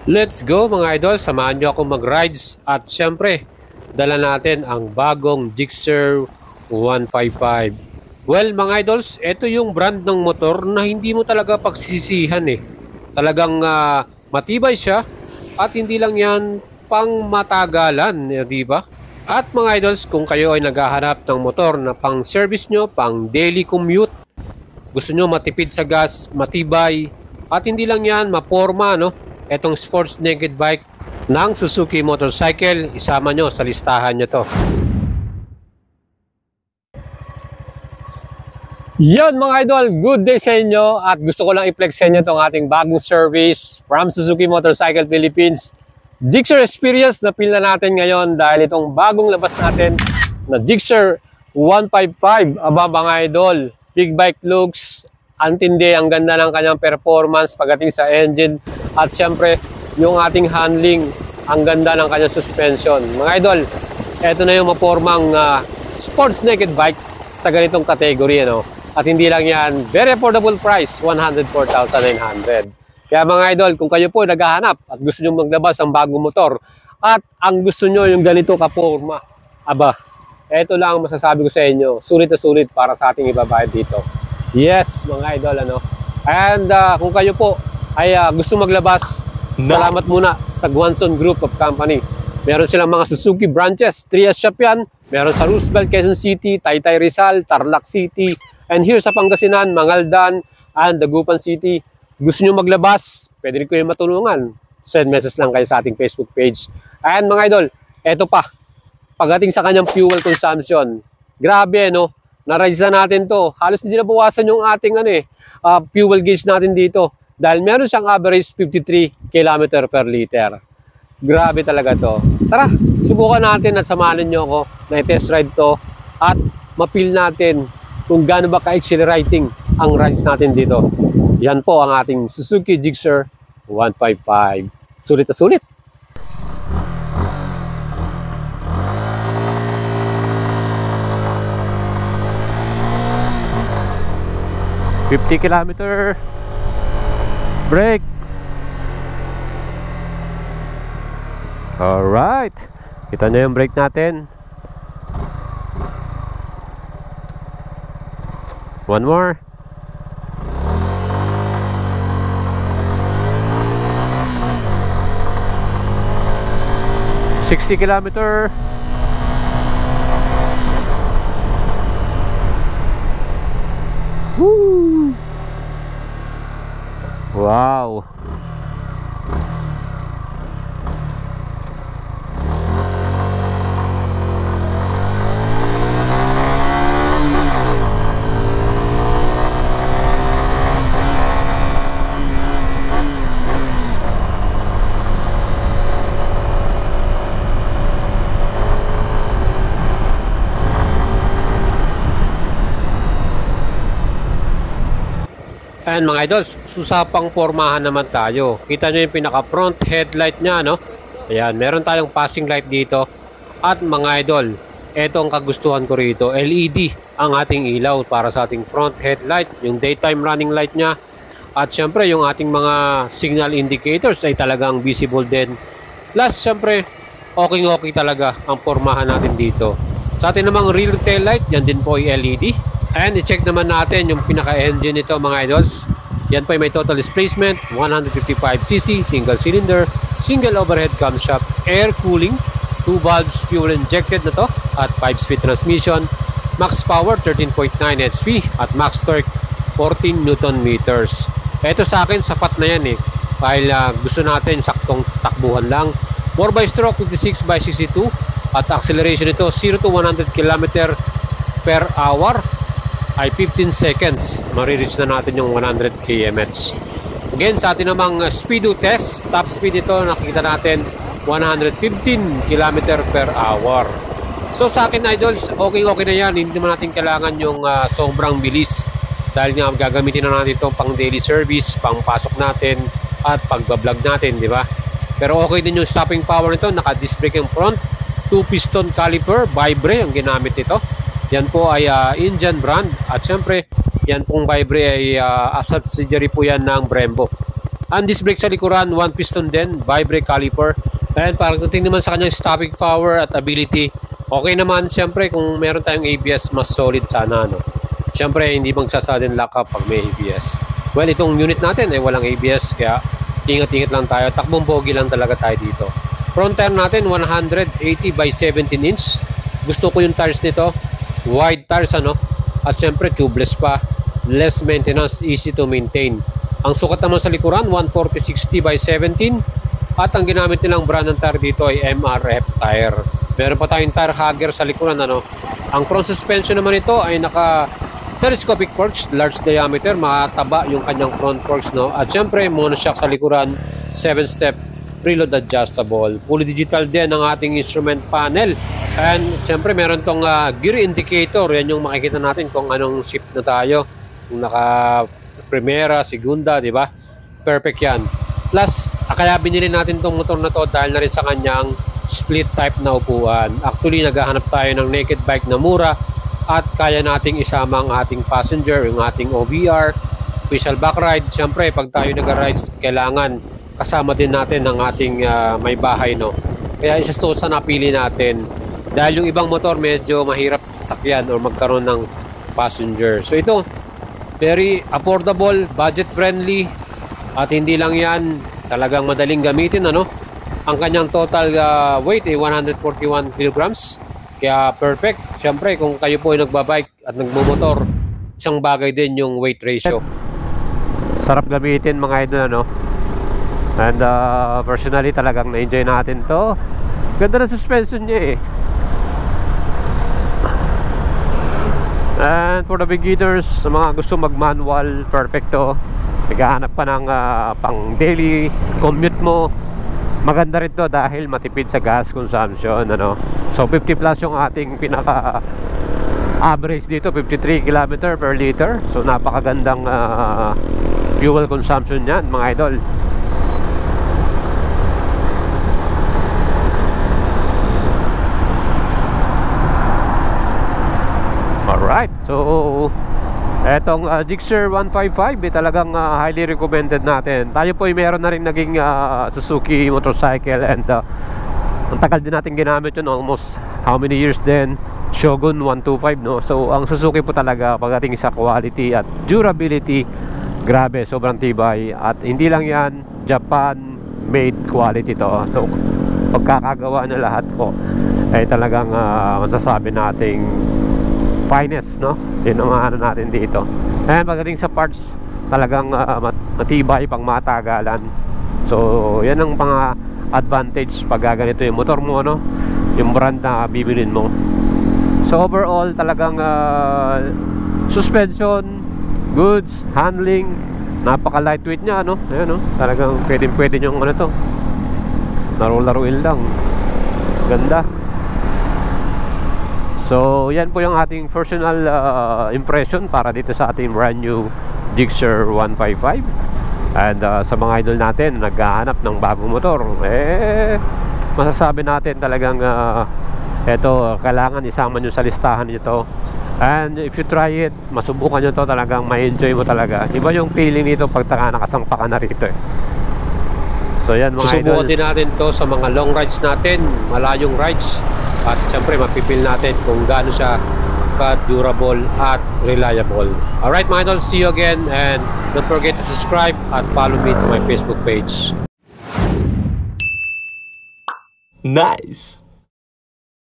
Let's go mga idol, samahan nyo akong mag-rides at syempre, dala natin ang bagong Gixxer 155. Well mga idols, ito yung brand ng motor na hindi mo talaga pagsisisihan eh. Talagang matibay siya at hindi lang yan pang matagalan, di ba? At mga idols, kung kayo ay naghahanap ng motor na pang service nyo, pang daily commute, gusto nyo matipid sa gas, matibay, at hindi lang yan, maporma, no? Etong sports naked bike ng Suzuki Motorcycle, isama nyo sa listahan nyo to. Yon mga idol, good day sa inyo at gusto ko lang i-flex sa inyo itong ating bagong service from Suzuki Motorcycle Philippines. Gixxer experience na feel na natin ngayon dahil itong bagong labas natin na Gixxer 155. Aba mga idol, big bike looks, antindi, ang ganda ng kanyang performance pagdating sa engine at syempre yung ating handling, ang ganda ng kanyang suspension. Mga idol, eto na yung mapormang sports naked bike sa ganitong category, ano? At hindi lang yan, very affordable price, 104,900. Kaya mga idol, kung kayo po naghahanap at gusto nyo maglabas ang bagong motor at ang gusto nyo yung ganito kaporma, aba, eto lang ang masasabi ko sa inyo, sulit na sulit para sa ating ibabayad dito. Yes, mga idol, ano? And kung kayo po ay gusto maglabas, salamat muna sa Guanzon Group of Company. Meron silang mga Suzuki branches, Trias shop yan. Meron sa Roosevelt, Quezon City, Taytay Rizal, Tarlac City, and here sa Pangasinan, Mangaldan, and Dagupan City. Gusto nyo maglabas, pwede rin ko yung matulungan. Send message lang kayo sa ating Facebook page. And mga idol, eto pa, pagdating sa kanyang fuel consumption, grabe, no? Na-rise na natin to. Halos hindi na bawasan yung ating fuel gauge natin dito. Dahil meron siyang average 53 km per liter. Grabe talaga to. Tara, subukan natin at samahan nyo ako na i-test ride to at mapil natin kung gaano ba ka-accelerating ang rides natin dito. Yan po ang ating Suzuki Gixxer 155. Sulit na sulit! $50 kilometer. Brake. Alright. Kita nyo yung brake natin. One more. $60 kilometer. Woo! Wow! And mga idols, susapang pormahan naman tayo. Kita nyo yung pinaka front headlight nya, no? Ayan, meron tayong passing light dito. At mga idol, eto ang kagustuhan ko rito, LED ang ating ilaw para sa ating front headlight, yung daytime running light nya. At syempre yung ating mga signal indicators ay talagang visible din. Plus syempre, okay talaga ang pormahan natin dito. Sa ating namang rear tail light, yan din po ay LED. And i-check naman natin yung pinaka-engine nito mga idols. Yan po ay may total displacement, 155cc, single cylinder, single overhead camshaft, air cooling, 2 valves fuel injected na to, at 5-speed transmission, max power 13.9 HP, at max torque 14 Newton meters. Ito sa akin, sapat na yan eh. Dahil gusto natin saktong takbuhan lang. 4x-stroke 56/62, at acceleration nito 0 to 100 km per hour ay 15 seconds. Marireach na natin yung 100 km/h. Again, sa atin namang speedo test, top speed ito, nakikita natin 115 km per hour. So sa akin idols, okay na yan. Hindi naman natin kailangan yung sobrang bilis. Dahil nga gagamitin na natin ito pang daily service, pang pasok natin, at pagbablog natin, di ba? Pero okay din yung stopping power nito. Naka-disc brake yung front, 2-piston caliper, Vibre ang ginamit nito. Yan po ay Indian brand at syempre yan pong Vibre ay subsidiary po yan ng Brembo. Ang disc brake sa likuran, 1 piston din, bi-brake caliper. And pagdating naman sa kanyang stopping power at ability, okay naman. Siyempre kung meron tayong ABS, mas solid sana, no? Siyempre hindi magsasudden lock up pag may ABS. Well, itong unit natin ay walang ABS, kaya ingat-ingat lang tayo. Takbong bogi lang talaga tayo dito. Front tire natin 180 by 17 inch. Gusto ko yung tires nito, wide tires, ano? At siyempre tubeless pa, less maintenance, easy to maintain. Ang sukat naman sa likuran 140/60 by 17. At ang ginamit nilang brand ng tire dito ay MRF tire. Meron pa tayong tire hugger sa likuran, ano? Ang front suspension naman ito ay naka telescopic forks, large diameter, mataba yung kanyang front forks, no? At syempre monoshock sa likuran, 7-step preload adjustable. Fully digital din ang ating instrument panel. And syempre meron tong gear indicator. Yan yung makikita natin kung anong shift na tayo. Kung naka primera, segunda, di ba? Perfect yan. Plus, kaya binili natin tong motor na to dahil na rin sa kanyang split type na upuan. Actually, naghahanap tayo ng naked bike na mura at kaya nating isama ang ating passenger, yung ating OBR, official back ride. Siyempre, pag tayo nag-rides, kailangan kasama din natin ang ating may bahay, no? Kaya isa to sa napili natin. Dahil yung ibang motor medyo mahirap sakyan or magkaroon ng passenger. So ito, very affordable, budget friendly, at hindi lang yan, talagang madaling gamitin, ano? Ang kanyang total weight ay 141 kilograms. Kaya perfect. Siyempre, kung kayo po ay nagbabike at nagmumotor, isang bagay din yung weight ratio. Sarap gamitin mga idol, ano? And personally talagang na-enjoy natin to. Ganda na suspension niya eh. And for the beginners, sa mga gusto mag-manual, perfect to. Naghahanap pa ng pang daily commute mo, maganda rin to dahil matipid sa gas consumption, ano? So 50 plus yung ating pinaka average dito, 53 km per liter. So napakagandang fuel consumption yan mga idol. Alright, so etong Gixxer 155 talagang highly recommended natin. Tayo po ay meron na rin naging Suzuki motorcycle and ang tagal din natin ginamit yun, almost how many years din, Shogun 125, no? So ang Suzuki po talaga pagdating sa quality at durability, grabe, sobrang tibay. At hindi lang yan, Japan made quality to. So pagkakagawa na lahat po ay talagang masasabi nating finest, no? Yun ang ano natin dito. And pagdating sa parts, talagang matibay, pang matagalan. So yan ang mga advantage pag ganito yung motor mo, no? Yung brand na bibilin mo. So overall talagang suspension, goods, handling, napaka lightweight nya, no? Ayan, no? Talagang pwede yung ano to, laro-laruin lang, ganda. So yan po yung ating personal impression para dito sa ating brand new Gixxer 155. And sa mga idol natin naghahanap ng bagong motor, masasabi natin talagang eto, kailangan isama nyo sa listahan nito. And if you try it, masubukan nyo to, talagang ma-enjoy mo talaga. Iba yung feeling nito pag nakasampa ka na rito eh. So yan mga idol, susubukan din natin to sa mga long rides natin, malayong rides. At siyempre mapipil natin kung gaano siya ka-durable at reliable. Alright mga idol, see you again, and don't forget to subscribe at follow me to my Facebook page. Nice!